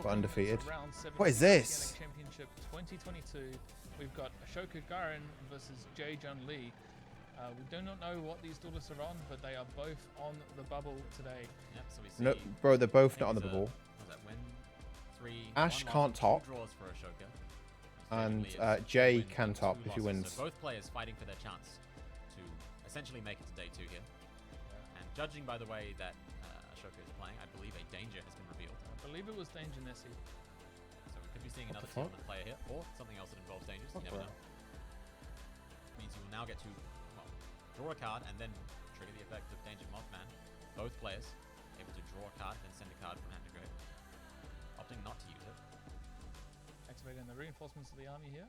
but undefeated. Round 7 What is this? Championship 2022. We've got Ashoka Garin versus Jae Jun. We do not know what these duelists are on, but they are both on the bubble today. Yep, so we see No, bro, they're both not on the bubble. Ash can't top, draws for Ashoka. and Jae can top if he wins. So both players fighting for their chance to essentially make it to day 2 here. And judging by the way that Ashoka is playing, I believe a danger has been revealed. I believe it was Danger Nessie. So we could be seeing another tournament player here, or something else that involves dangers. You never know. Means you will now get to draw a card and then trigger the effect of Danger Mothman. Both players able to draw a card, then send a card from hand to grave. Opting not to use it. Activating the reinforcements of the army here.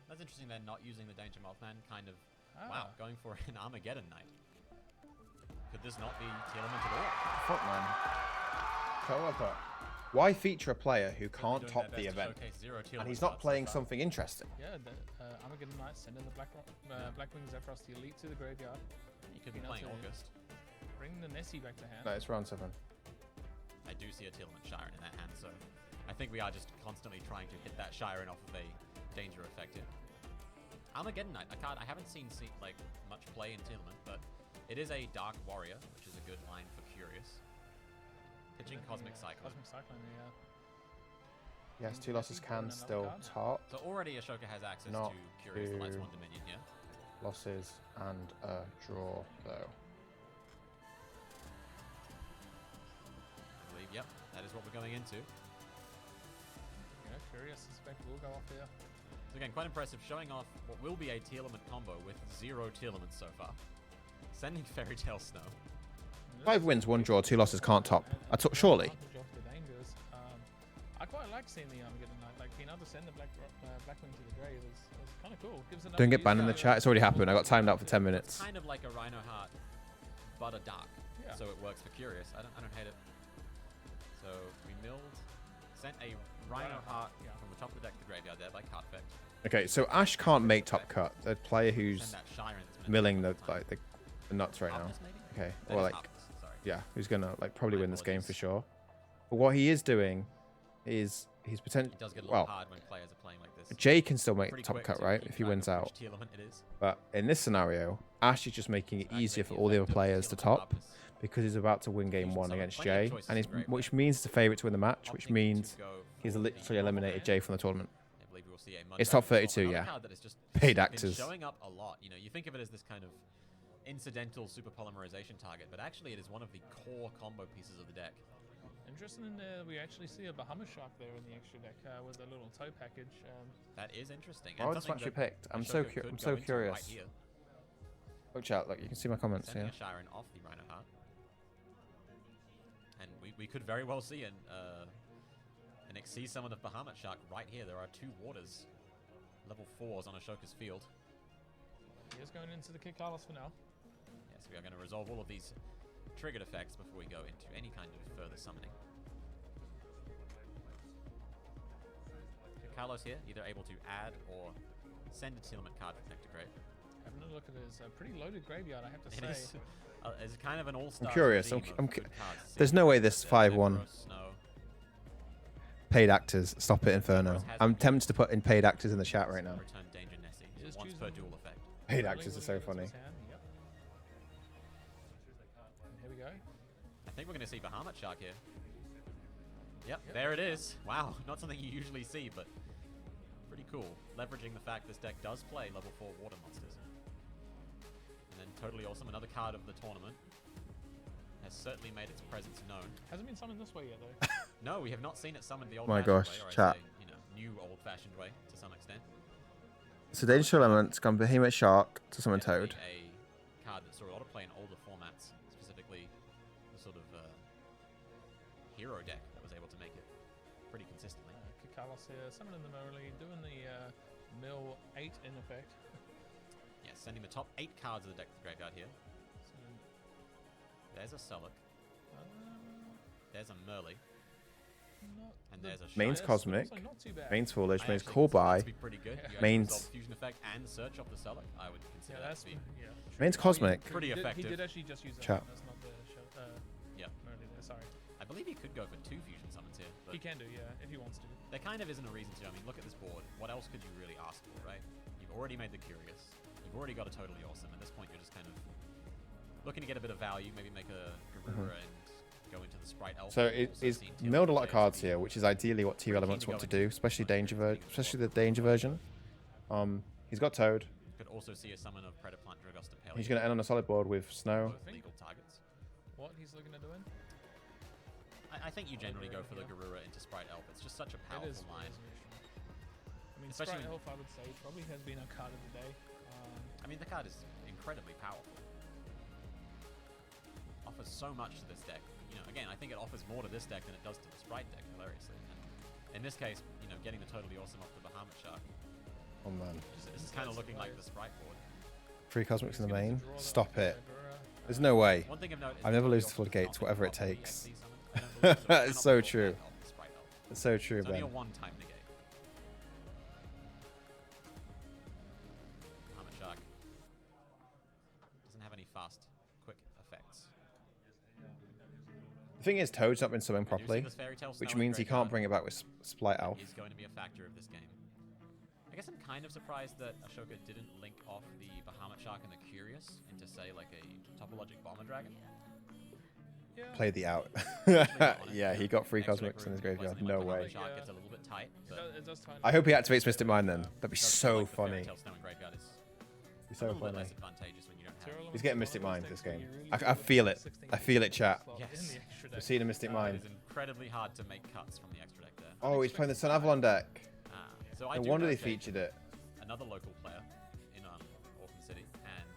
That's interesting. They're not using the Danger Mothman. Kind of, wow, going for an Armageddon Knight. Could this not be Tearlaments at all? Fuck, man. However, why feature a player who can't top the event? And he's not playing something interesting. Yeah, the Armageddon Knight sending the Blackwing Zephyros, the elite, to the graveyard. He could be playing August. Bring the Nessie back to hand. No, it's round 7. I do see a Tearlament Shiren in that hand, so I think we are just constantly trying to hit that Shiren off of a danger effect here. Armageddon Knight, a card I haven't seen like much play in Tearlament, but it is a Dark Warrior, which is a good line for Curious. Pitching Cosmic Cyclone. Cosmic Cyclone, yeah. Yes, 2 losses can still top. So already Ashoka has access to Curious, the Lights 1 Dominion here. Losses and a draw, though. I believe, yep, that is what we're going into. Yeah, Curious suspect will go off here. So again, quite impressive, showing off what will be a Tearlament combo with 0 Tearlaments so far. Sending Fairy Tale Snow. 5 wins, 1 draw, 2 losses can't top. I took surely. I quite like seeing the Armageddon Knight, like being able to send the Blackwing to the grave is kind of cool. Gives Don't get banned in the chat. It's already happened. I got timed out for 10 minutes. It's kind of like a Rhino Heart, but a dark. Yeah. So it works for Curious. I don't hate it. So we milled, sent a Rhino Heart from the top of the deck to the graveyard there by card effect. Okay, so Ash can't make top cut. The player who's milling the nuts right now. Okay, or like, yeah, who's gonna like probably win this game for sure. But what he is doing is he's potentially hard when players are playing like this. Jay can still make top cut, right, if he wins out. But in this scenario, Ash is just making it easier for all the other players to top because he's about to win game 1 against Jay, and which means he's the favorite to win the match, which means he's literally eliminated Jay from the tournament. It's top 32, yeah. Paid actors. Showing up a lot. You know, you think of it as this kind of incidental super polymerization target, but actually it is one of the core combo pieces of the deck. Interesting, we actually see a Bahamut Shark there in the extra deck with a little tow package. That is interesting. Why was this picked? I'm so curious. Right, watch out! Look, you can see my comments here. Sending a Shiren off the Rhino Heart, and we could very well see an Exceed Summon of Bahamut Shark right here. There are 2 waters, level 4s on Ashoka's field. He is going into the Kikalos for now. Yes, we are going to resolve all of these triggered effects before we go into any kind of further summoning. Carlos here, either able to add or send a Tearlament card from deck to grave. Having a look at his pretty loaded graveyard, I have to say. It is it's kind of an all-star. I'm curious. There's no way this 5-1 paid actors. Stop it, Inferno. I'm tempted to put in paid actors in the chat right now. Return Danger Nessie. Once per dual effect. Paid actors are so funny. Here we go. I think we're going to see Bahamut Shark here. Yep, there it is. Wow, not something you usually see, but pretty cool. Leveraging the fact this deck does play level 4 water monsters. And then totally awesome, another card of the tournament. Has certainly made its presence known. Hasn't been summoned this way yet, though. No, we have not seen it summoned the old-fashioned way. My gosh, chat. New old-fashioned way, to some extent. So Danger Elements come Behemoth Shark to summon Toad. A card that saw a lot of play in older formats, specifically the sort of hero deck that was able to make it pretty consistently. Kikalos here, summoning them early, doing the mill 8 in effect. Yeah, sending the top 8 cards of the deck to the graveyard here. So, there's a Sullic. There's a Merly. And there's a Main's Shire. Cosmic. Main's Foolish. Main's Call By. Main's Fusion Effect and search off the Sullic. I would consider that to be Main's Cosmic. Pretty effective. He did actually just use that. Chat. That's not the Merly there, sorry. believe he could go for 2 fusion summons here. But He can do, yeah, if he wants to. there kind of isn't a reason to. I mean, look at this board. What else could you really ask for, right? You've already made the Curious. You've already got a Totally Awesome. At this point, you're just kind of looking to get a bit of value, maybe make a Garura and go into the Sprite Elf. So We've also he's seen milled a lot of players cards be here, which is ideally what Tearlaments to want to go do, into especially Sprite especially the danger version. He's got Toad. Could also see a summon of Predaplant, Dragos, Paleo. He's going to end on a solid board with Snow. Both legal targets. What he's looking at doing? I think you generally go for the Garura into Sprite Elf. It's just such a It powerful is. line. I mean, Especially- Sprite Elf, I would say, probably has been our card of the day. I mean, the card is incredibly powerful. Offers so much to this deck. You know, again, I think it offers more to this deck than it does to the Sprite deck, hilariously. And in this case, you know, getting the Totally Awesome off the Bahamut Shark, Oh man. this is kind of looking like the Sprite board. 3 Cosmics in the He's gonna main. draw that Stop it. Garura. There's no way. One thing of note is I'll the never Totally lose the Awesome floodgates, does not whatever it block any takes. XD summons. I don't believe so. It's Cannot so block true. that off the Sprite Elf. It's so true, It's only a Ben. one-time negate. Bahamut Shark doesn't have any fast, quick effects. The thing is, Toad's not been summoned I do see properly, this Fairy Tale which Snow in means he graveyard. can't bring it back with Splight Elf. Is going to be a factor of this game. I guess I'm kind of surprised that Ashoka didn't link off the Bahamut Shark and the Curious into, say, like a Topologic Bomber Dragon. Yeah. Play the out. Yeah, he got 3 Cosmics in his graveyard. No way. Bahamut Shark gets a little bit tight, It but does, it does tighten I up. hope he activates Mystic Mind then. That'd be it does feel so like the Fairy funny. Tale Snow in graveyard is Be a so little bit funny. less advantageous when you don't have. Tearlaments He's getting is Mystic one of Mind those this decks where game. you really I wanna feel put it. 16 I feel it, chat. slot Yes. in the extra I've deck. seen a Mystic It Mind. is incredibly hard to make cuts from the extra deck there. Oh, he's playing the Sun Avalon deck. So I No do wonder know they Jae featured Jun, it. another local player in Orphan City, and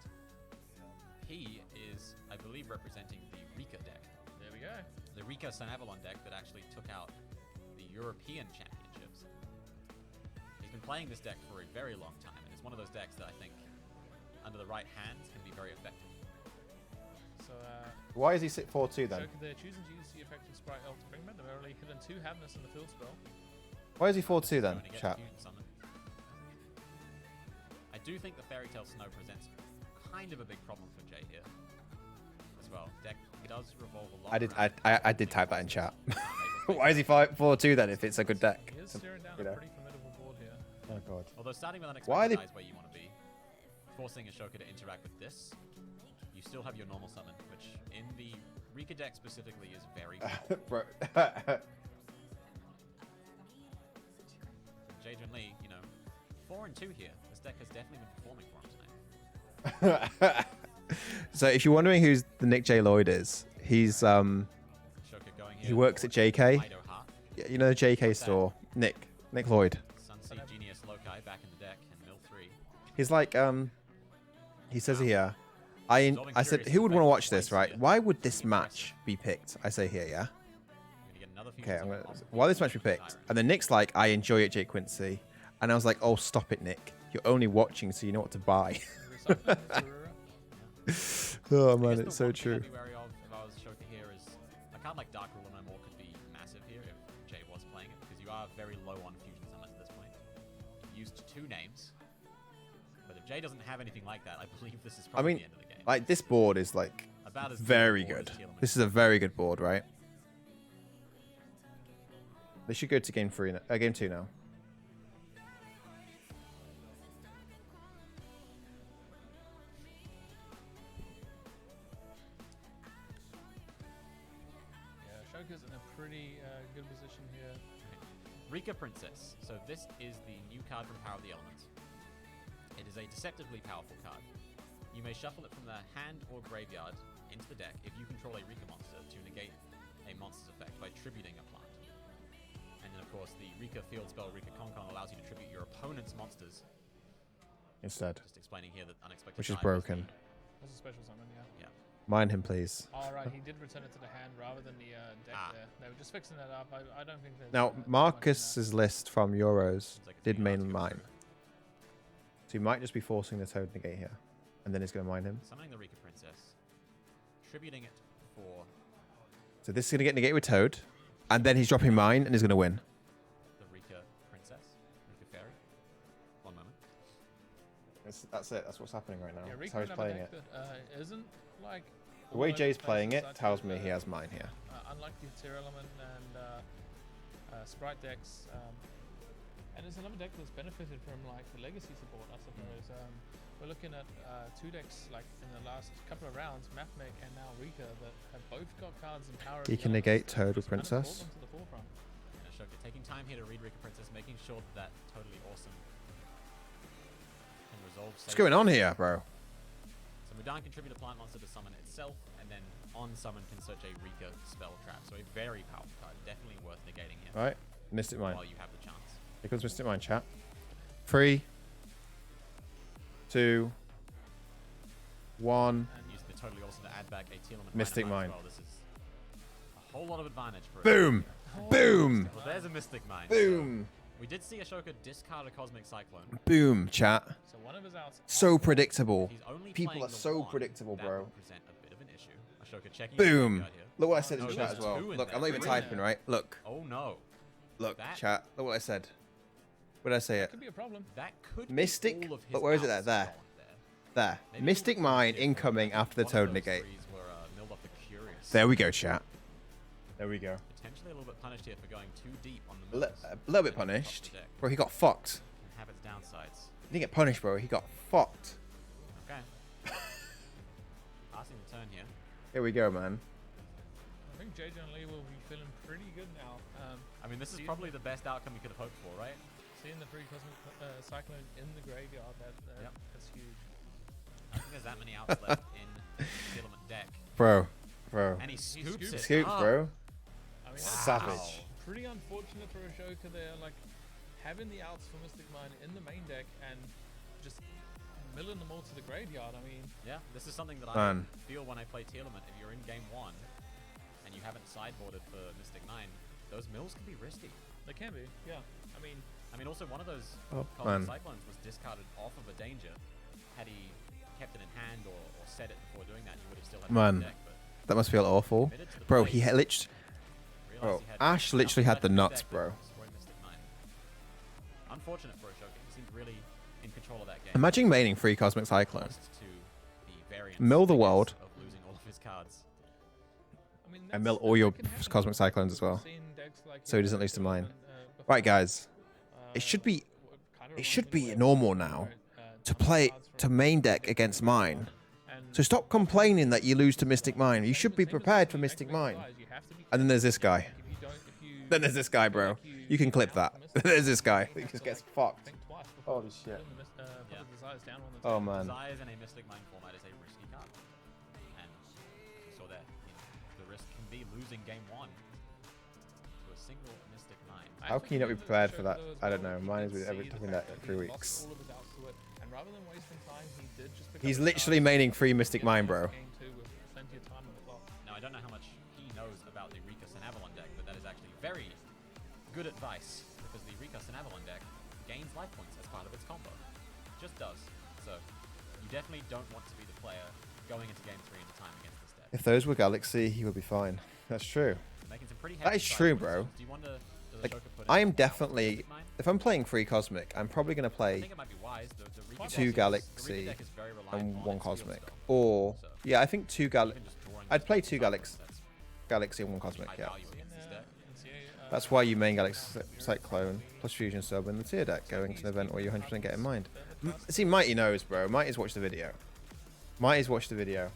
he is, I believe, representing the Rikka deck. There we go. The Rikka Sun Avalon deck that actually took out the European Championships. He's been playing this deck for a very long time, and it's one of those decks that I think, under the right hands, can be very effective. So, Why is he 4-2 then? Ashoka there choosing to use the effective Sprite Elf to bring back. They've already hidden 2 Havness in the field spell. Why is he 4-2 then, Going to get chat? Fusion Summon. I do think the Fairy Tale Snow presents kind of a big problem for Jay here as well. Deck does revolve a lot. I did type that in chat. Why is he 4-2 then if it's a good deck? He is staring down you a know. pretty formidable board here. Oh god. Although starting with Why are unexpected they- eyes where you want to be, forcing Ashoka to interact with this, you still have your normal summon, which in the Rikka deck specifically is very powerful. Bro. Jae Jun Lee, you know, 4-2 here. This deck has definitely been performing for him tonight. So if you're wondering who the Nick J. Lloyd is, he's Ashoka going here. he works at forward JK. Mido Heart, You know the JK store. Nick Lloyd. Sunseed Genius Loci back in the deck, and Mill 3. He's like he says here, I said who would want to watch this, right? Why would this match be picked? I say here, yeah. You're gonna get another fusion Okay, I'm summon gonna. on Why this match be picked? Tyrant. And then Nick's like, I enjoy it, Jake Quincy, and I was like, oh stop it, Nick. You're only watching, so you know what to buy. Recycling Garura. Oh I man, guess it's the so one thing true. I'd be wary of if I was Ashoka here is a card like Dark Ruler No More could be massive here if Jay was playing it, because you are very low on fusion summons at this point. You've used 2 names, but if Jay doesn't have anything like that, I believe this is I probably mean, the end of the game. like this board is like About as very good a board good. as Tearlaments. This is a very good board, right? They should go to game 3, game 2 now. Yeah, Ashoka's in a pretty good position here. Rikka Princess. So this is the new card from Power of the Elements. It is a deceptively powerful card. You may shuffle it from the hand or graveyard into the deck if you control a Rikka monster to negate a monster's effect by tributing a plant. And then of course the Rikka field spell Rikka Konkon allows you to tribute your opponent's monsters. Instead, Just explaining here that unexpected which is Time was broken. That's a special summon, yeah. Mind him, please. Alright, he did return it to the hand rather than the deck Ah. there. They were just fixing that up. I don't think there's Now, too much in that. Marcus's list from Euros Seems like it's did being main asked mine. So he might just be forcing the Toad negate here. And then he's going to mine him. Summoning the Rikka Princess, tributing it for So this is going to get negated with Toad. And then he's dropping mine and he's going to win. the Rikka Princess, Rikka Fairy. One moment. That's it. That's what's happening right now. Yeah, That's Rikka how he's might have a playing deck it. that isn't like The way all over Jay's the place playing it besides tells the, me he has mine here. unlike the Tearlaments and Sprite decks. And it's another deck that's benefited from like the legacy support, I suppose. We're looking at two decks like in the last couple of rounds, Mapmec and now Rikka, that have both got cards and power. He can negate Total Princess. Yeah, Ashoka taking time here to read Rikka Princess, making sure that totally awesome can resolve. What's going on here, bro? So Mudan can tribute a plant monster to summon itself, and then on summon can search a Rikka spell trap. So a very powerful card, definitely worth negating here. All right, Mystic Mine. While you have the chance. Here comes Mystic Mine, chat. 3, 2, 1. And using the totally awesome to add back a Tearlaments Mystic Mine. well. This is a whole lot of advantage for it. Boom! Boom! Well, there's a Mystic Mine. Boom! We did see Ashoka discard a Cosmic Cyclone. Boom, chat. So one of his outs. So predictable. He's only People playing are the so one. predictable, That bro. will present a bit of an issue. Ashoka checking. Boom! Here. Look what I said in No, the chat there's as well. two in Look, there. I'm not even Three in typing, there. right? Look. Oh no. Look, That- chat. Look what I said. Where did I say it? Could be a problem. That could be Mystic? all of his But where is it outs there? gone There. Maybe Mystic we'll Mine see if incoming after the one of Toad those negate. threes were, milled up the Curious. There we go, chat. There we go. Potentially a little bit punished here for going too deep on the A mills. little bit Top of the punished. deck. Bro, he got fucked. Can have its downsides. He didn't get punished, bro. He got fucked. Okay. Passing the turn here. Here we go, man. I think Jae Jun Lee will be feeling pretty good now. I mean, this is seeing probably the best outcome you could have hoped for, right? Seeing the 3 Cosmic Cyclone in the graveyard, Yep. that's huge. I think there's that many outs left in the Tearlaments deck. Bro. And he scoops scoops it. Scoops, up. bro. I mean, Savage. Pretty unfortunate for Ashoka there, like having the outs for Mystic Mine in the main deck and just milling them all to the graveyard. I mean, Yeah, this is something that I Man. feel when I play Tearlaments. If you're in game 1 and you haven't sideboarded for Mystic Mine, those mills can be risky. they can be, yeah. I mean, Also one of those Oh, Cosmic man. Cyclones was discarded off of a danger. Had he kept it in hand or set it before doing that, he would have still had it Man. in the deck. But That must feel awful. committed to the Bro, play, he had literally... realized Bro, he had Ash enough literally had left the in his nuts, deck bro. to destroy Mystic Mine. Unfortunate for Ashoka. He seemed really in control of that game. Imagine maining 3 Cosmic Cyclone. Lost to the variance, Mill the I guess, world. of losing all of his cards. I mean, And mill that's- all your that can happen. Cosmic Cyclones as well. We've seen decks like So he him doesn't that lose to mine. before, Right, guys. It should be... kinda It should reminds me be of normal where, now to ton of play cards to from main deck Mystic against Mine. mine. And So stop complaining that you lose to Mystic Mine. You same should as- be same as prepared for when you Mystic activate Mine. flies, you have to be And then there's this careful. guy. Like, if you don't- if you Then there's this guy, feel bro. like You can clip out that. for Mystic There's this guy. you He have just to, gets like, fucked. think twice before Holy shit. putting the Yeah. put the desires down on the Oh, table. man. Desires in a Mystic Mine format is a risky card. And you saw that, the risk can be losing game 1 to a single Mystic Mine. How can you not be prepared for that? I don't know. Mine is ever talking that in 3 weeks. Rather than wasting time, he did just pick He's up the literally cards maining and 3 Mystic get Mine, the bro. game two with plenty of time on the clock. Now, I don't know how much he knows about the Rikka Avalon deck, but that is actually very good advice because the Rikka Avalon deck gains life points as part of its combo. Just does. So, you definitely don't want to be the player going into game 3 in the time against this deck. If those were Galaxy, he would be fine. That's true. Making some pretty That hefty is true, sideboard bro. decisions. Do you want to, does Like, Ashoka put I in am an definitely... Mystic Mine? If I'm playing 3 Cosmic, I'm probably going to I play think it might be wise. The Rikka 2 deck Galaxy is, the Rikka deck is very reliant and on 1 its field Cosmic. spell. Or... So, Yeah, I think 2 Galaxy... even just drawing I'd play those 2 cards, Galaxy, that's Galaxy and 1 Cosmic, high yeah. value against this deck. That's why you main Galaxy Cyclone plus Fusion Sub in the tier deck going to an event where you 100% get in mind. See, Mighty knows, bro. Mighty's watched the video. Mighty's watched the video.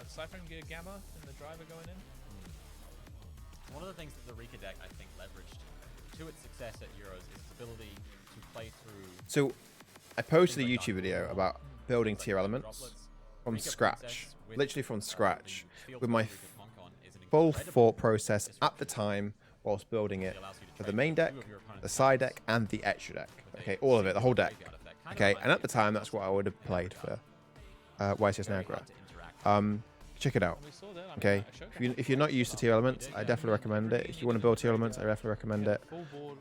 Siphon Gear Gamma and the driver going in. One of the things that the Rikka deck, I think, leveraged to its success at Euros is its ability to play through So, I posted a YouTube video about building things like tier elements droplets. from Rikka scratch. Princess with, Literally from scratch. the field With my spell Rikka Concon is an full incredible thought process at the disruptor. time whilst building it It allows you to for the trade main two deck, of your opponent's the side cards deck, and the extra deck. with Okay, a all of it, the whole single deck. graveyard effect. Kind of Okay, like and at the a time, that's what I would have in that played regard. for YCS Very Niagara. hard to interact. Check it out. And we saw that. I mean, Okay, Ashoka if you're not used to tier elements, I definitely recommend it. If you want to build tier elements, I definitely recommend it. full board,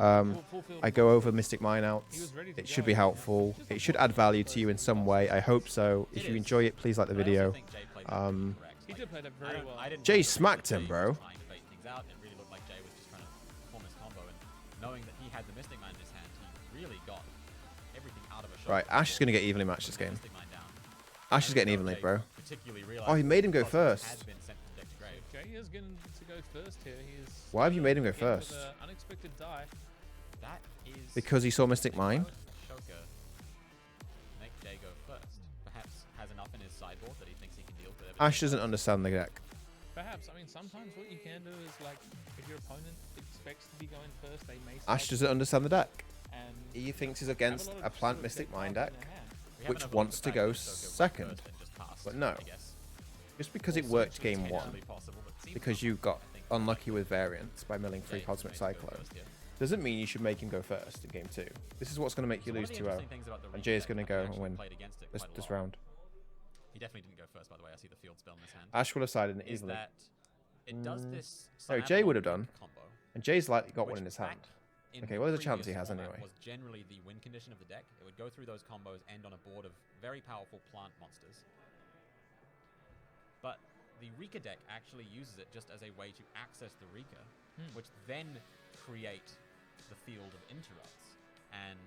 full field I go board. over Mystic Mine He outs. was ready to It should go, be yeah. helpful. Just It should add value to you in some way. I hope so. It If you is. enjoy it, please like the But I also video. think Jay played that um, correct. He did play that I very don't- well. I didn't Jay like the way smacked that him, Jay bro. was trying to bait things out, and it really looked like Jay was just trying to perform his combo, and knowing that he had the Mystic Mine in his hand, he really got everything out of a shot. Right, Ash is going to get evenly matched this game. Mystic Mine down. Ash is And getting so evenly, Jay bro. particularly Oh, he realized made him go Cosmic first. has been sent from deck to grave. Jay is getting to go first here. He is. Why have you made him go again with first? a unexpected die. That is Because he saw Mystic Mind? Ashoka make Jae go first. Perhaps has enough in his sideboard that he thinks he can deal with everything. Ash doesn't understand the deck. Perhaps. I mean, sometimes what you can do is like, if your opponent expects to be going first, they may. Ash doesn't understand the deck. And He thinks he's have against lot a of plant sort of Mystic deck Mind cards deck, in their hand. We have which enough of wants the to fact go that Ashoka went second. first and just passed, But no. I guess. Just because it Also, worked it's game entirely 1, possible, but seems because you got unlucky with variants by milling 3 Jae Cosmic made him go Cyclone, first here. doesn't mean you should make him go first in game 2. This is what's going to make you So one lose of the 2-0. interesting things about the And Rikka Jae's deck, going to I've go and actually win played against it this quite a this lot. round. He definitely didn't go first, by the way. I see the field spell in his hand. Ash will have sided it Is easily. that it does this No, Sun Jae would have Avalon done. combo, And Jay's likely got one which in his back hand. in Okay, well, there's a chance he previous has format anyway. was generally the win condition of the deck. It would go through those combos, end on a board of very powerful plant monsters. But the Rikka deck actually uses it just as a way to access the Rikka, which then create the field of interrupts. And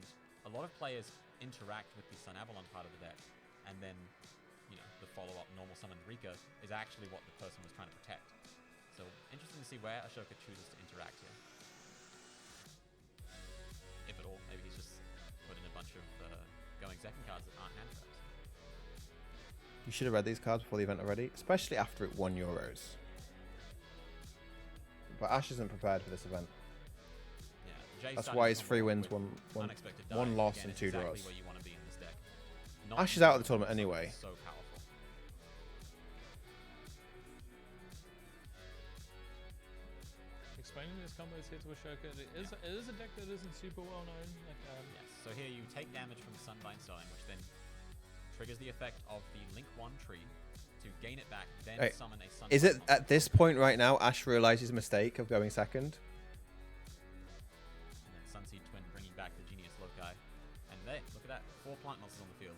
a lot of players interact with the Sun Avalon part of the deck, and then, you know, the follow-up normal summoned Rikka is actually what the person was trying to protect. So interesting to see where Ashoka chooses to interact here. If at all, maybe he's just put in a bunch of going second cards that aren't hand traps. You should have read these cards before the event already, especially after it won Euros. But Ash isn't prepared for this event. Yeah, Jae That's started why his combo 3 wins, with one unexpected die. loss Again, and it's 2 exactly draws. where you want to be in this deck. Not Ash is out of the using tournament something anyway. So powerful. Explaining these combos here to Ashoka, it is a deck that isn't super well known. Like, Yes. So here you take damage from Sunvine Sowing, which then triggers the effect of the Link 1 tree to gain it back, then Wait, summon a Sunvine Is it monster. at this point right now Ash realizes his mistake of going second? And then Sunseed Twin bringing back the Genius Loci. And there, look at that. 4 plant monsters on the field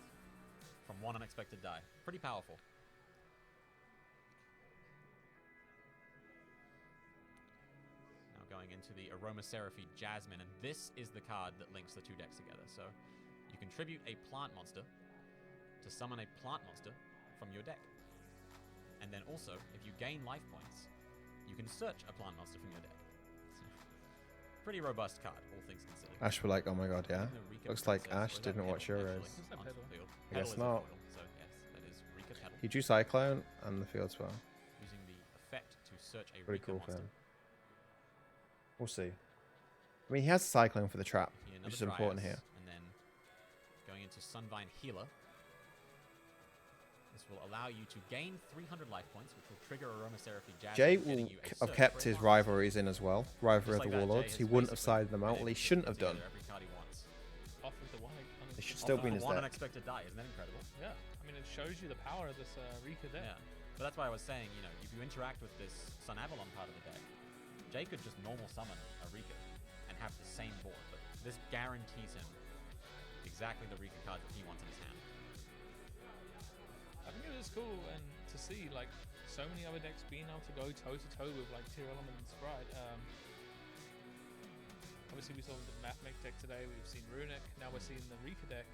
from one unexpected die. Pretty powerful. Now going into the Aromaseraphy Jasmine, and this is the card that links the 2 decks together. So you contribute a plant monster to summon a plant monster from your deck. And then also, if you gain life points, you can search a plant monster from your deck. So, pretty robust card, all things considered. Ash were like, oh my god, yeah. Even though Rikka Looks like Princess- Ash or is that didn't watch Petal, Euros. actually, Is that onto the Petal? field. I guess Petal is a not. foil, so yes, that is Rikka Petal. He drew Cyclone and the field spell. Using the effect to search a Pretty Rikka cool for monster. him. We'll see. I mean, he has Cyclone for the trap, Here, which is another important Dryas, here. And then going into Sunvine Healer. This will allow you to gain 300 life points, which will trigger Aromaseraphy Jasmine. Jay getting will you a have search kept for a his plant monster. rivalries in as well. Rivalry Just of like the that, Jay Warlords. has He wouldn't have basically sided them out. been Well, he able to shouldn't put have done. together every card he wants. off with the one. They should Off still of be in the his one deck. unexpected die, isn't that incredible? Yeah, I mean it shows you the power of this Rikka deck. Yeah. But that's why I was saying, you know, if you interact with this Sun Avalon part of the deck, Jay could just normal summon a Rikka and have the same board, but this guarantees him exactly the Rikka card that he wants in his hand. I think it is cool and to see like so many other decks being able to go toe to toe with like Tearlaments and Sprite. Obviously we saw the Mathmech deck today. We've seen Runic. Now we're seeing the Rikka deck.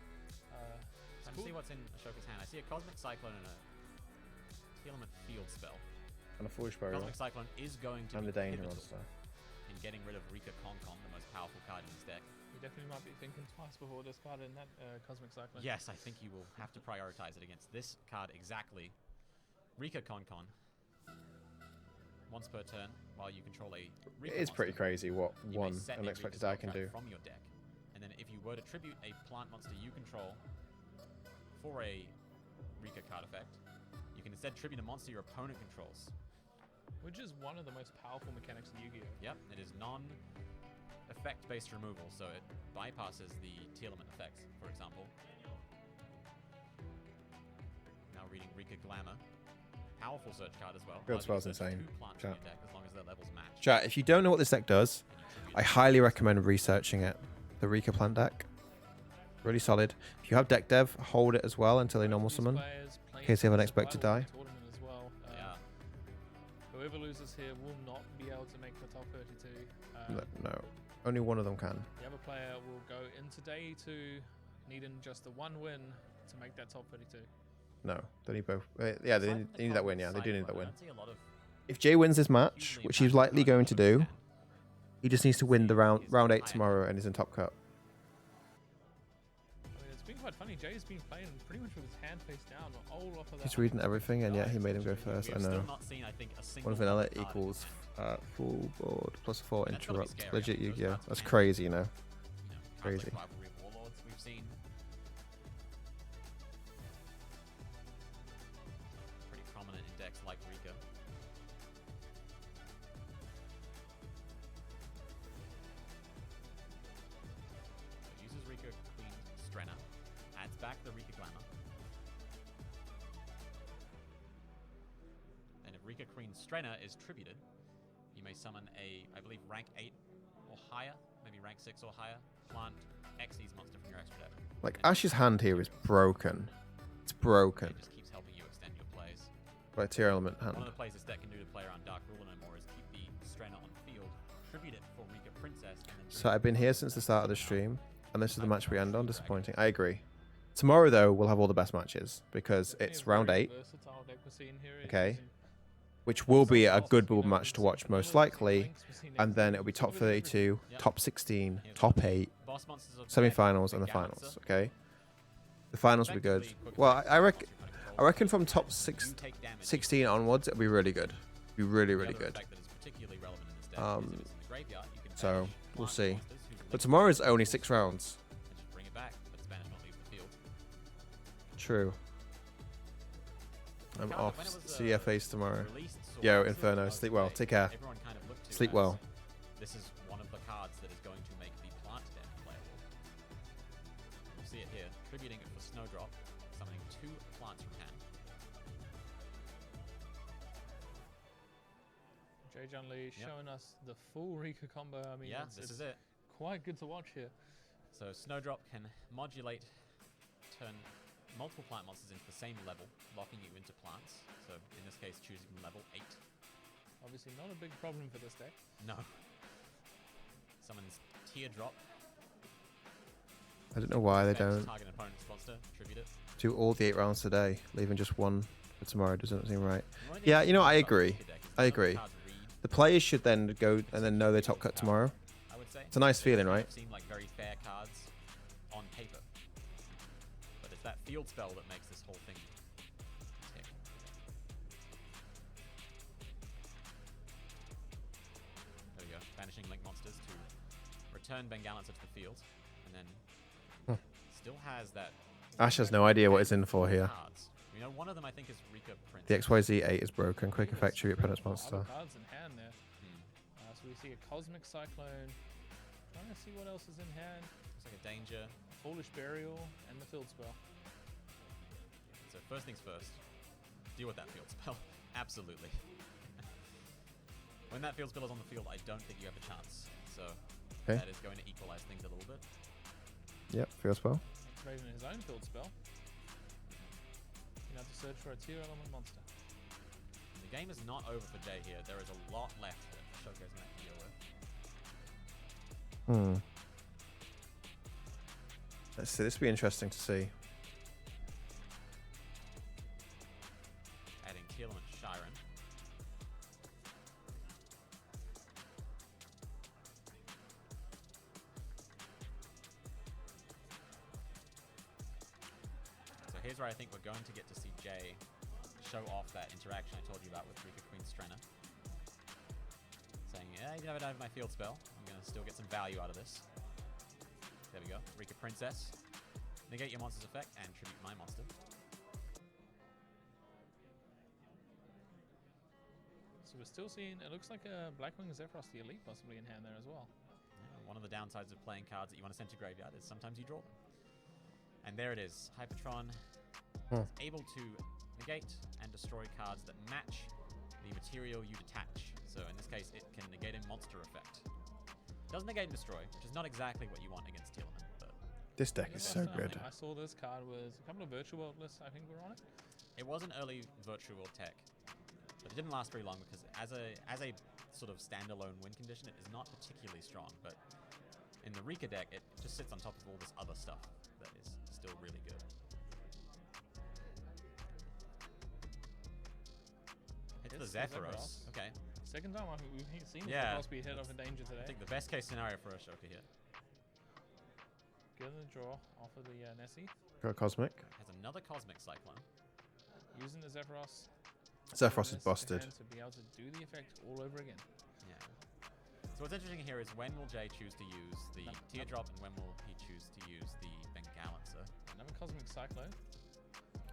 Time cool. to see what's in Ashoka's hand. I see a Cosmic Cyclone and a Tearlament Field spell. And a Foolish Burial. Cosmic Cyclone is going to And be the Danger pivotal Monster. in getting rid of Rikka Concon, the most powerful card in his deck. You definitely might be thinking twice before discarding that Cosmic Cyclone. Yes, I think you will have to prioritize it against this card exactly. Rikka Concon. Once per turn, while you control a Rikka It is pretty monster, crazy what you may one set a unexpected Rikka die can spell do. trap from your deck. And then if you were to tribute a plant monster you control for a Rikka card effect, you can instead tribute a monster your opponent controls. Which is one of the most powerful mechanics in Yu-Gi-Oh! Yep, it is non-effect based removal, so it bypasses the Tearlament effects, for example. Now reading Rikka Glamour. Powerful search card as well. Field Allows you to spell's search insane. 2 plants Chat. from your deck as long as their levels match. Chat, if you don't know what this deck does, And you tribute I highly recommend researching it. The Rikka plant deck. Really solid. If you have deck dev, hold it as well until they normal These summon. players play in case they have an survival unexpected die. tournament as well. Yeah. Whoever loses here will not be able to make the top 32. No, only one of them can. The other player will go into day 2 needing just the one win to make that top 32. No, they need both. Yeah, they Aside need, from the they need that win. Cosmic Yeah, they do need that Cyclone, win. I don't see a lot of If Jae wins this match, Usually which a he's match likely like going to do, 10. he just needs to win the round Is round 8 higher. tomorrow and he's in top cut. I mean, it's been quite funny. Jay's been playing pretty much with his hand face down, all off of that. He's reading everything, and yet he made him go first. I We've still know. not seen, I think, a single One vanilla card in equals hand. full board plus 4 That's gotta be interrupt. scary, Legit those Yu-Gi-Oh! cards That's can- crazy, you know. You know, cards Crazy. like Rivalry of Warlords we've seen. Pretty prominent in decks like Rikka. So uses Rikka Queen Strenna, adds back the Rikka Glamour. And if Rikka Queen Strenna is tributed, you may summon a, I believe, rank 8 or higher, maybe rank 6 or higher, plant Xyz monster from your extra deck. Like Ash's hand here is broken. It's broken. It just keeps helping you extend your plays. By tier element hand. One of the plays this deck can do to play around Dark Ruler no more is keep the Strenna on field, tribute it for Rikka Princess, and then So I've been here since the start of the stream, and this is the match we end on. Disappointing. I agree. Tomorrow though, we'll have all the best matches because it's round 8, Okay. which will be a good match to watch most likely, and then it'll be top 32, top 16, top 8, boss monsters of semi-finals, and the finals. Okay. The finals will be good. Well, I reckon from top 16 onwards, it'll be really good. Be really, really good. So we'll see. But tomorrow's only 6 rounds. Bring it back, but Spanish not leave the field. True. I'm Ricardo, off when it was, CFAs tomorrow. released sort Yo, of Inferno. of Sleep well. play, Take care. everyone kind of looked to Sleep as, well. This is one of the cards that is going to make the plant deck playable. You'll see it here. Tributing it for Snowdrop, summoning 2 plants from hand. Jae Jun Lee showing us the full Rikka combo. I mean, Yeah, it's this is it. quite good to watch here. So Snowdrop can modulate, turn multiple plant monsters into the same level, locking you into plants. So in this case, choosing level 8. Obviously, not a big problem for this deck. No. Summons Teardrop. I don't know why they Affects don't target opponent's monster, tribute it. do all the 8 rounds today, leaving just one for tomorrow. Doesn't seem right. The only thing Yeah, that's you know, I about the agree. Rikka deck is I none of the agree. cards read, The players should then go and then know they top cut tomorrow. I would say. It's a nice feeling, right? Seem like very fair cards on paper. But it's that field spell that makes this whole thing tick. There we go. Banishing Link monsters to return Bengalancer to the field. And then still has that. Ash has no idea what he's in for here. Cards. You know, one of them I think is Rikka Prince. The XYZ 8 is broken. Quick effect tribute opponent's Other monster. cards in hand there. So we see a Cosmic Cyclone. Trying to see what else is in hand. Looks like a danger. Foolish Burial and the Field Spell. So first things first, deal with that field spell. Absolutely. When that field spell is on the field, I don't think you have a chance. So Okay. that is going to equalize things a little bit. Yep, field spell. Activating his own Field Spell. You have to search for a tier element monster. And the game is not over for Jay here. There is a lot left that Ashoka is going to have to deal with. Let's see. This will be interesting to see. Adding Tearlaments Oceanic. So here's where I think we're going to get to see Jay show off that interaction I told you about with Rikka Queen Strenna. Saying, yeah, you never died with my field spell. I'm going to still get some value out of this. There we go. Rikka Princess. Negate your monster's effect and tribute my monster. So we're still seeing, it looks like a Blackwing Zephyros the Elite possibly in hand there as well. Yeah, one of the downsides of playing cards that you want to send to graveyard is sometimes you draw them. And there it is. Hypertron is able to negate and destroy cards that match the material you detach. So in this case, it can negate a monster effect. It doesn't negate and destroy, which is not exactly what you want against Tearlament, but This deck is so good. I saw this card was a couple of Virtual World lists, I think were on it. it was an early Virtual World tech. But it didn't last very long because as a sort of standalone win condition, it is not particularly strong. But in the Rikka deck, it just sits on top of all this other stuff that is still really good. It's the It's Zephyros. Okay. Second time we've seen Yeah, Zephyros be hit off in danger I today. think the best case scenario for Ashoka here. Getting the draw off of the Nessie. Got a Cosmic. Has another Cosmic Cyclone. Using the Zephyros. Zephyros is Nessie busted. hand to be able to do the effect all over again. Yeah. So what's interesting here is when will Jae choose to use the Teardrop and when will he choose to use the Bengalancer? Another Cosmic Cyclone.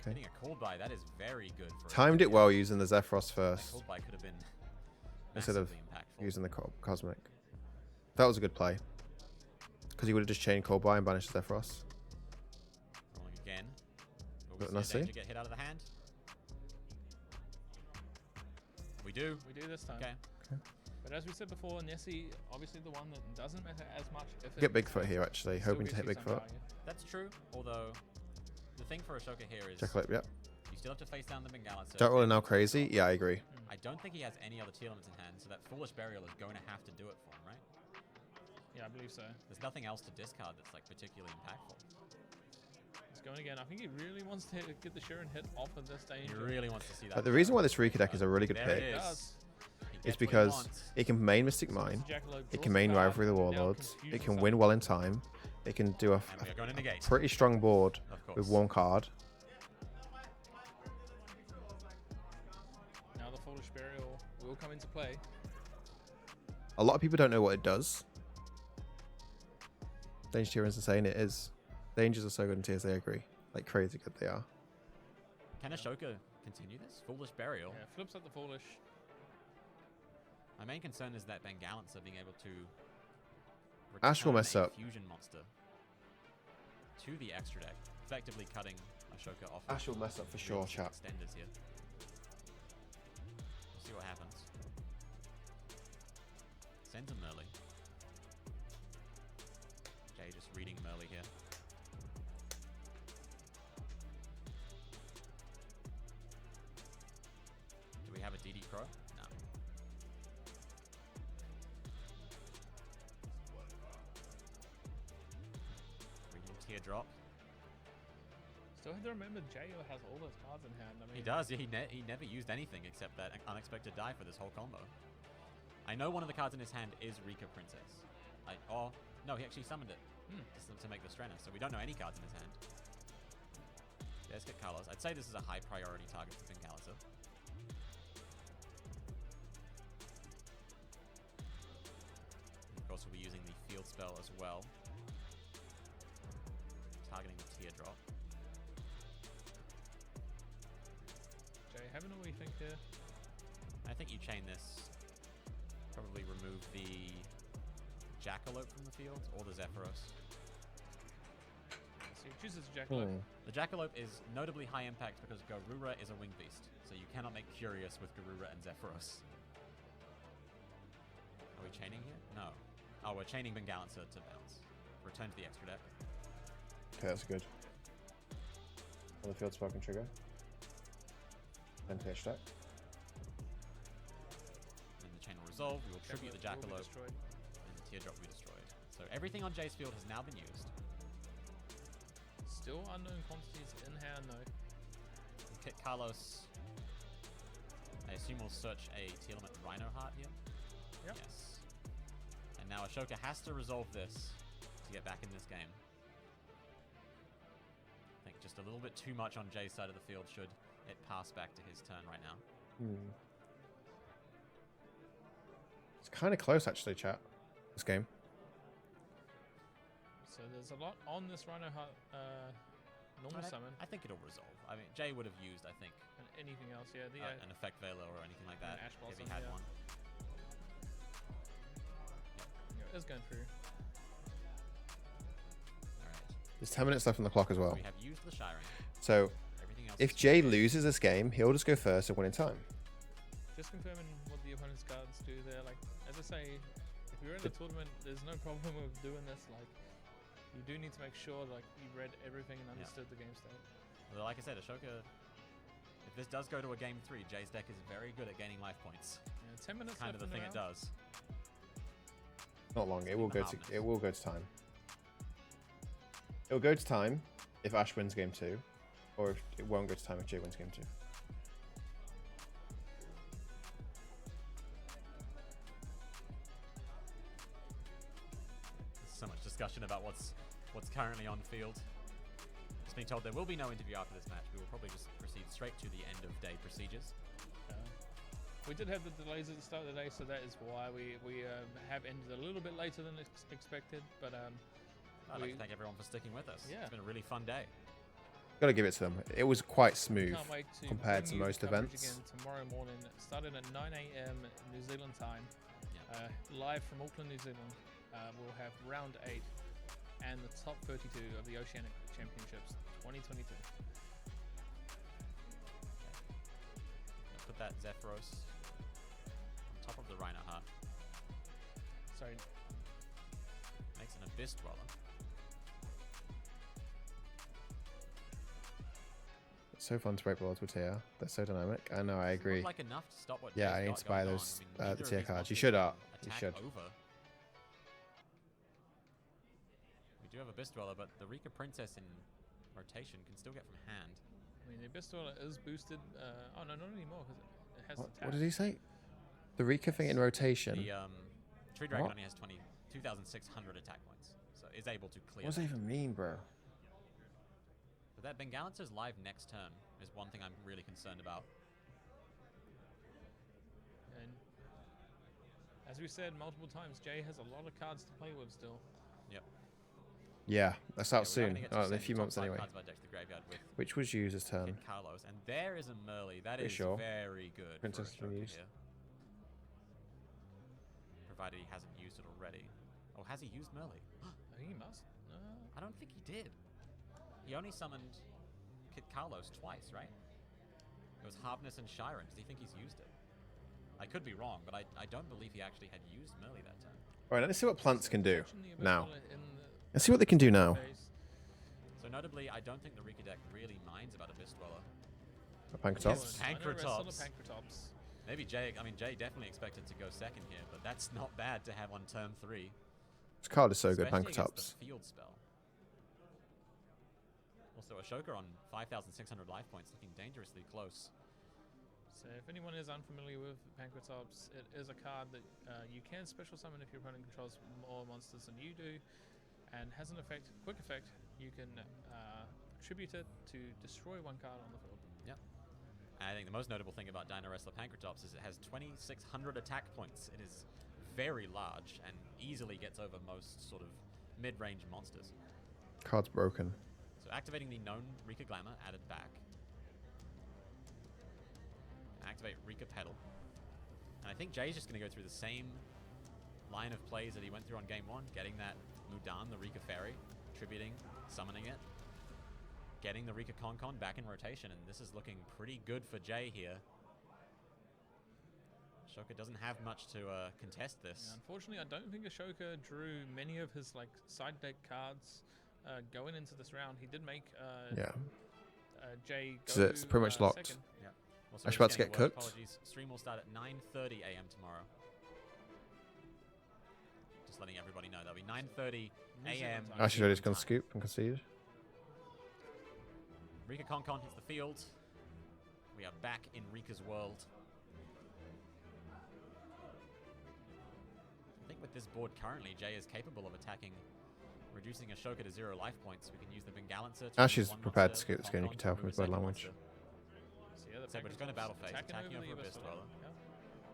Okay. Hitting a cold buy, that is very good for Timed it well using the Zephyros That first cold buy could have been instead of massively impactful. using the Cosmic. That was a good play. Because he would have just chained Cold Buy and banished Zephyros. Rolling again. Will Got we see a Nessie? danger get hit out of the hand? We do. We do this time. Okay. But as we said before, Nessie, obviously the one that doesn't matter as much. If Get Bigfoot here actually, still hoping to gets hit you some Bigfoot. value. That's true, although the thing for Ashoka here is Jackalope, yep. you still have to face down the Bengalancer. Jack Roller now crazy? Yeah, I agree. I don't think he has any other Tearlaments in hand, so that Foolish Burial is going to have to do it for him, right? Yeah, I believe so. There's nothing else to discard that's like particularly impactful. He's going again. I think he really wants to get the Sharon hit off of this He danger. really wants to see that. But the reason why this Rikka deck is a really good There pick it It is. does. He is gets what he because wants. it can main Mystic Mine, Jackalope it draws can a main card, Rivalry of the and now Warlords, confuses it can us. win well in time, it can do a And we are going to negate. pretty strong board Of course. with one card. Now the Foolish Burial will come into play. A lot of people don't know what it does. Danger Tier is insane, it is. Dangers are so good in tiers, they agree. Like crazy good they are. Can Ashoka continue this? Foolish Burial. Yeah, flips up the Foolish. My main concern is that Bengalancer being able to Ash will return mess a up. fusion monster to the extra deck, effectively cutting Ashoka off. Ash will mess up for sure, chat. Extenders here. We'll see what happens. Sends a Merly. Jae just reading Merly here. Do we have a DD Crow? No. Reading Teardrop. Still have to remember Jayo has all those cards in hand. I mean, He does. Yeah, he never used anything except that unexpected die for this whole combo. I know one of the cards in his hand is Rikka Princess. Oh, no, he actually summoned it to make the Strenna, so we don't know any cards in his hand. Yeah, let's get Carlos. I'd say this is a high priority target for Bengalancer. Of course, we'll be using the field spell as well. Targeting the Teardrop. Jay, having what we think here. I think you chain this. Probably remove the Jackalope from the field or the Zephyros. So he chooses Jackalope. The Jackalope is notably high impact because Garura is a wing beast, so you cannot make Curious with Garura and Zephyros. Are we chaining here? No. Oh, we're chaining Bengalancer to bounce. Return to the extra deck. Okay, that's good. Another field spell can trigger. Then pitch deck. Then the chain will resolve, we will tribute the Will be Jackalope, destroyed. and the Teardrop will be destroyed. So everything on Jae's field has now been used. Still unknown quantities in hand though. We'll kick Carlos. I assume we'll search a Tearlament Rhino Heart here. Yep. Yes. And now Ashoka has to resolve this to get back in this game. I think just a little bit too much on Jae's side of the field should it pass back to his turn right now. It's kind of close actually, chat. This game. So there's a lot on this Rhino Heart normal summon. I think it'll resolve. I mean, Jae would have used, I think, And anything else, yeah. The, an Effect Veiler or anything like that Ash if he Blossom, had yeah. one. yeah, it's going through. Alright. There's 10 minutes left on the clock as well. We have used the Shiring. So Everything else if is Jae loses this game, he'll just go first and win in time. Just confirming what the opponent's cards do there. Like, as I say, if you're in the tournament, there's no problem with doing this. Like, you do need to make sure like you read everything and understood the game state. Well, like I said, Ashoka, if this does go to a game 3, Jae's deck is very good at gaining life points. Yeah, 10 minutes Kind of left the in thing it round. does. Not long. It will go to Madness. it will go to time. It will go to time if Ash wins game 2, or if it won't go to time if Jae wins game 2. discussion about what's currently on field. Just being told there will be no interview after this match. We will probably just proceed straight to the end of day procedures. We did have the delays at the start of the day, so that is why we have ended a little bit later than expected. But I'd like to thank everyone for sticking with us. Yeah. It's been a really fun day. Gotta give it to them. It was quite smooth can't wait to compared bring to you most the coverage events. Again tomorrow morning, starting at 9 a.m. New Zealand time, Yeah. live from Auckland, New Zealand. We'll have round 8 and the top 32 of the Oceanic Championships 2022. Put that Zephyros on top of the Rhino Heart. Sorry, Makes an Abyss Dweller. It's so fun to break balls with tier. They're so dynamic. I know, I Doesn't look agree. like enough to stop what Yeah, Jay's I need got to buy going on. those, I mean, the neither of tier these cards. You monsters should, can you attack should. Over. We do have Abyss Dweller, but the Rikka Princess in rotation can still get from hand. I mean the Abyss Dweller is boosted. Oh no, not anymore because it has What, the what tag. did he say? The Rikka thing in rotation. The Tree Dragon What? only has 2,600 attack points, so is able to clear. What does that even mean, bro? But that Bengalancer's live next turn is one thing I'm really concerned about. And as we said multiple times, Jay has a lot of cards to play with still. Yep. Yeah, that's Yeah, out we're soon. gonna get to Oh, in a send few the top months 5 anyway. cards of our deck to the graveyard with Which was User's turn. Kid Carlos, and there is a Merly. That Pretty is sure. very good. Princess for a been Ashoka used. here. Provided he hasn't used it already. Oh, has he used Merly? I think he must. I don't think he did. He only summoned Kid Carlos twice, right? It was Harvness and Shiren. Does he think he's used it? I could be wrong, but I don't believe he actually had used Merly that turn. All right, let's see what plants can do Catching the Abyss now. Dweller in the Let's see what they can do now. phase. So notably, I don't think the Rikka deck really minds about Abyss Dweller. Pancratops. Pancratops. Pancratops. Maybe Jay, Jay definitely expected to go second here, but that's not bad to have on turn 3. This card is so good, Especially against Pancratops. the field spell. Also, Ashoka on 5,600 life points, looking dangerously close. So if anyone is unfamiliar with Pancratops, it is a card that you can special summon if your opponent controls more monsters than you do, and has an effect, quick effect. You can attribute it to destroy one card on the field. Yep. And I think the most notable thing about Dino Wrestler Pancratops is it has 2,600 attack points. It is very large and easily gets over most sort of mid-range monsters. Card's broken. So activating the known Rikka Glamour added back. Activate Rikka Pedal. And I think Jay's just going to go through the same line of plays that he went through on game 1, getting that Mudan, the Rikka Fairy, attributing, summoning it, getting the Rikka Concon back in rotation, and this is looking pretty good for Jay here. Ashoka doesn't have much to contest this. Yeah, unfortunately, I don't think Ashoka drew many of his side deck cards going into this round. He did make Yeah. Jay go So it's pretty much locked. second. Yeah. I was about to get cooked. Apologies. Stream will start at 9:30 a.m. tomorrow. Just letting everybody know. That'll be 9:30 New Zealand a.m. time. I should have just gone time. scoop and conceded. Rikka Concon hits the field. We are back in Rikka's world. I think with this board currently, Jay is capable of attacking, reducing Ashoka to 0 life points. We can use the Bengalancer to Ash remove is one prepared to monster, scoop this game, you can Concon to tell remove from a his body second language. monster. So yeah, the So we're just going to battle phase, attacking over the Abyss Dweller. Yeah.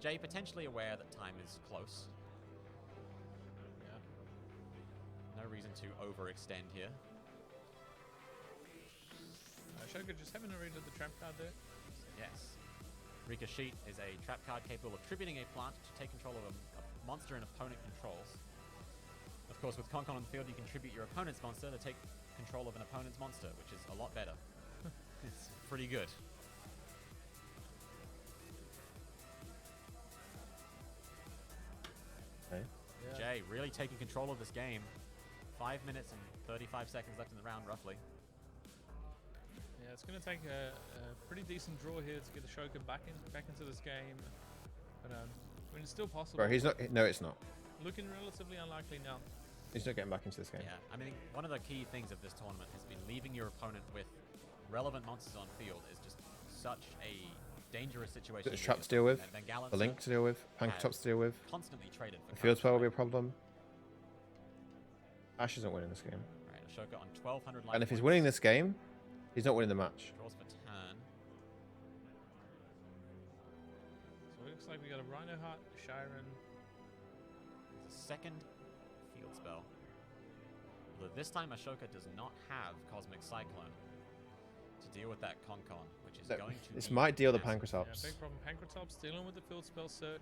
Jay potentially aware that time is close. Yeah. No reason to overextend here. Ashoka just having a read of the trap card there. Yes. Rikka Sheet is a trap card capable of tributing a plant to take control of a monster an opponent controls. Of course, with Concon on the field, you can tribute your opponent's monster to take control of an opponent's monster, which is a lot better. It's pretty good. Okay. Yeah. Jay really taking control of this game. 5 minutes and 35 seconds left in the round, roughly. Yeah, it's going to take a pretty decent draw here to get Ashoka back into this game. But I mean, it's still possible. Bro, he's not. No, it's not. Looking relatively unlikely now. He's not getting back into this game. Yeah, I mean, one of the key things of this tournament has been leaving your opponent with relevant monsters on field is just such a dangerous situation. There's trap to deal with, And Bengalancer the link to deal with, Pancratops to deal with. constantly traded for The field cards, spell will be a right? problem. Ash isn't winning this game. Alright, Ashoka on 1200 life And if he's points. winning this game, he's not winning the match. Draws for turn. So it looks like we got a Rhino Heart, Shiren. It's a second field spell. Although this time Ashoka does not have Cosmic Cyclone to deal with that Concon, which is So going to this be might deal the massive. Yeah, Pancratops. big problem. Pancratops dealing with the field spell search.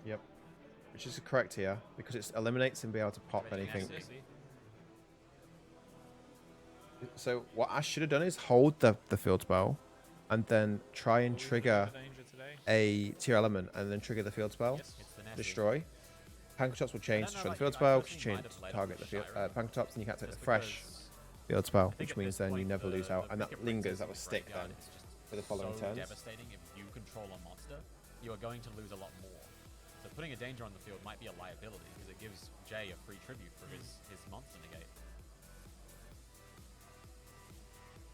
Yep. Which is correct here, because it eliminates him being able to pop Ready, anything. nasty. So what Ash should have done is hold the field spell, and then try and trigger Danger today. a tier element, and then trigger the field spell. Yes. It's the nasty. Destroy. Pancratops will change to I don't know destroy the about field you spell, guys, because you personally change might have led target with the field Shiren. Pancratops, and you can't take the Just fresh because field spell, I think which at means this then you point never lose out, and Rikka that lingers, Princess that in will the stick graveyard then is just for the following so turns. devastating. If you control a monster, you are going to lose a lot more. So putting a danger on the field might be a liability, because it gives Jae a free tribute for his monster negate.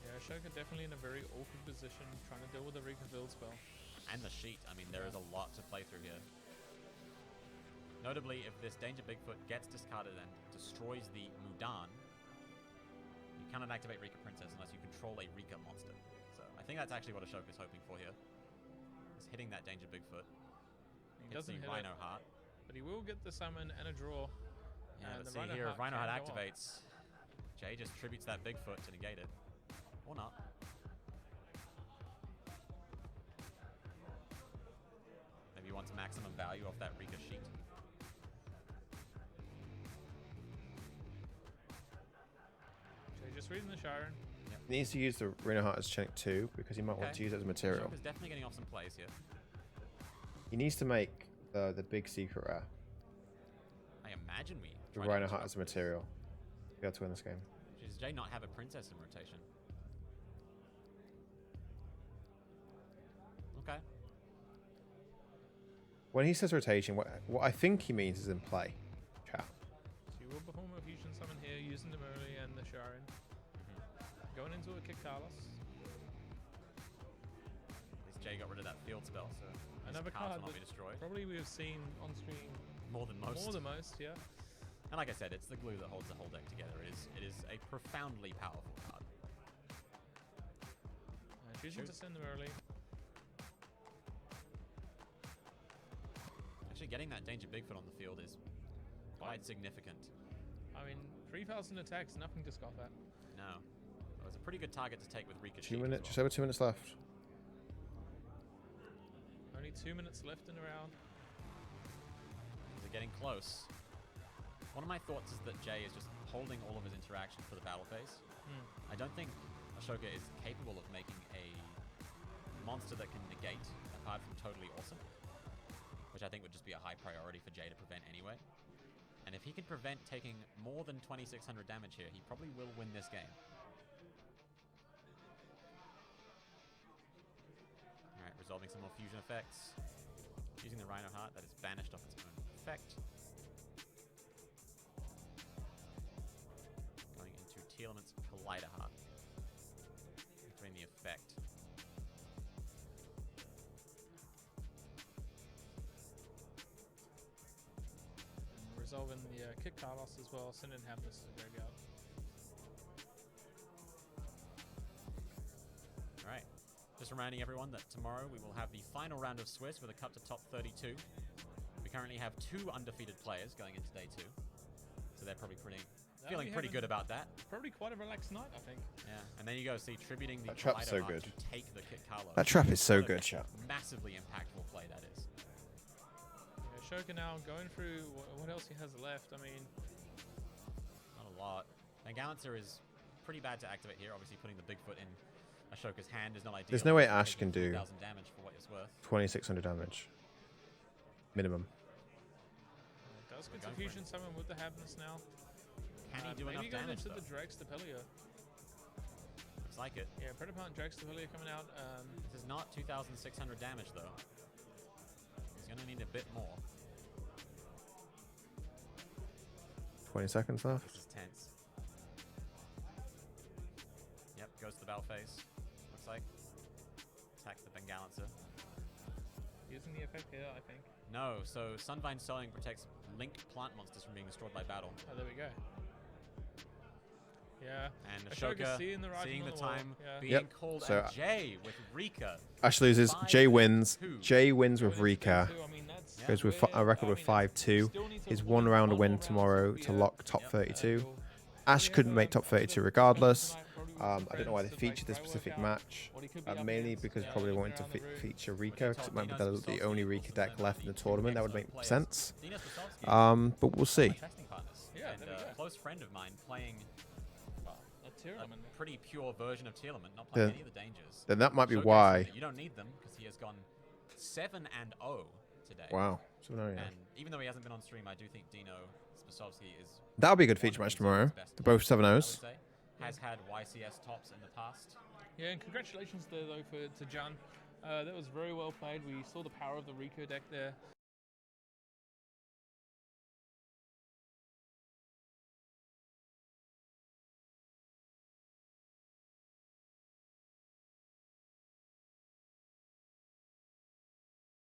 Yeah, Ashoka definitely in a very awkward position, trying to deal with the Rikka field spell. And the sheet, I mean, there is a lot to play through here. Notably, if this Danger Bigfoot gets discarded and destroys the Mudan, you cannot activate Rikka Princess unless you control a Rikka monster. So I think that's actually what Ashoka's hoping for here. Is hitting that Danger Bigfoot. He Hits doesn't the hit Rhino it, Heart. but he will get the summon and a draw. Yeah, and but the see Rhino here, if Heart Rhino Heart can go off. activates, Jae just tributes that Bigfoot to negate it. Or not. Maybe you want to maximum value off that Rikka sheet. So just reading the Shiren. He needs to use the Rhino Heart as Chenic too, because he might want Okay. to use it as material. Ashoka's definitely getting off some plays here. He needs to make the big secret rare, I imagine we the try to Rhino Heart interrupt as this. material, to be able to win this game. Does Jae not have a princess in rotation? Okay. When he says rotation, what I think he means is in play. Chat. So you will perform a fusion summon here using the Murley and the Shiren. Going into a kick Carlos. At least Jae got rid of that field spell, so his Another cards card will not that be destroyed. probably we have seen on stream More than most. more than most, yeah. And like I said, it's the glue that holds the whole deck together. It is a profoundly powerful card. Choosing to send them early. Actually, getting that Danger Bigfoot on the field is quite significant. I mean, 3,000 attacks, nothing to scoff at. No. It was a pretty good target to take with Rikka 2 sheet as minutes, well. just over 2 minutes left. Only 2 minutes left in the round. They're getting close. One of my thoughts is that Jae is just holding all of his interaction for the battle phase. I don't think Ashoka is capable of making a monster that can negate apart from totally awesome, which I think would just be a high priority for Jae to prevent anyway. And if he can prevent taking more than 2,600 damage here, he probably will win this game. Alright, resolving some more fusion effects. Using the Rhino Heart that is banished off its own effect. Going into Tearlaments Collider Heart. Entering the effect. And resolving the kick Carlos as well, sending Hapless to the graveyard. Alright. Just reminding everyone that tomorrow we will have the final round of Swiss with a cut to top 32. We currently have 2 undefeated players going into day 2. So they're probably feeling pretty good about that. Probably quite a relaxed night, I think. Yeah. And then you go see tributing the That trap's Collider so Heart good. to take the Kit Carlos. That trap is so What a good, chat. Massively impactful play that is. Yeah, Ashoka now going through what else he has left. I mean, Not a lot. And Galancer is pretty bad to activate here. Obviously putting the Bigfoot in Ashoka's hand is not ideal. There's no way Ash can do 3,000 damage for what it's worth. 2,600 damage. Minimum. does We're get going some for fusion summon with the Happiness now. Can he do enough maybe going damage into though? the Drex Depelia. Looks like it. Yeah, Predapant Drex Depelia coming out. This is not 2,600 damage though. He's gonna need a bit more. 20 seconds left. This is tense. Yep, goes to the battle phase. Looks like. Attacks the Bengalancer. Using the effect here, I think. No, so Sunvine Sowing protects linked plant monsters from being destroyed by battle. Oh, there we go. Yeah. And Ashoka Ashoka seeing the writing on the wall, time yeah. being Yep. called. So, And Jae with Rikka. Ash loses. Jay wins. 5-2. Jay wins with Going into day Rika. two, I mean, that's Goes with where- a record I with mean, that's- 5-2. you still need to His win one round more win rounds tomorrow be to a- lock top Yep. 32. you'll Ash probably couldn't have make a top bit of 32 fun regardless. tonight, probably with some I don't know friends why they to, like, featured this try work specific out match. what he could be up Mainly against, because yeah, probably looking wanted to around the room. feature Rika Told because it might be Dinos the Wachowski only also Rika deck learn left in the the tournament. That would excellent make players. sense. Dinos Wachowski But we'll see. my testing partners. Yeah, and there we go. a close friend of mine playing A Tearlaments. a pretty pure version of Tearlament, not playing Then- any of the dangers. Then that might be Showcasing why. that you don't need them because he has gone 7-0 today. Wow. So, no, yeah. And even though he hasn't been on stream, I do think Dino Spasovsky is That'll be a good one feature of match New tomorrow. Zealand's best They're both players, I would 7-0s. say. Has had YCS tops in the past. Yeah, and congratulations there though to Jun. That was very well played. We saw the power of the Rico deck there.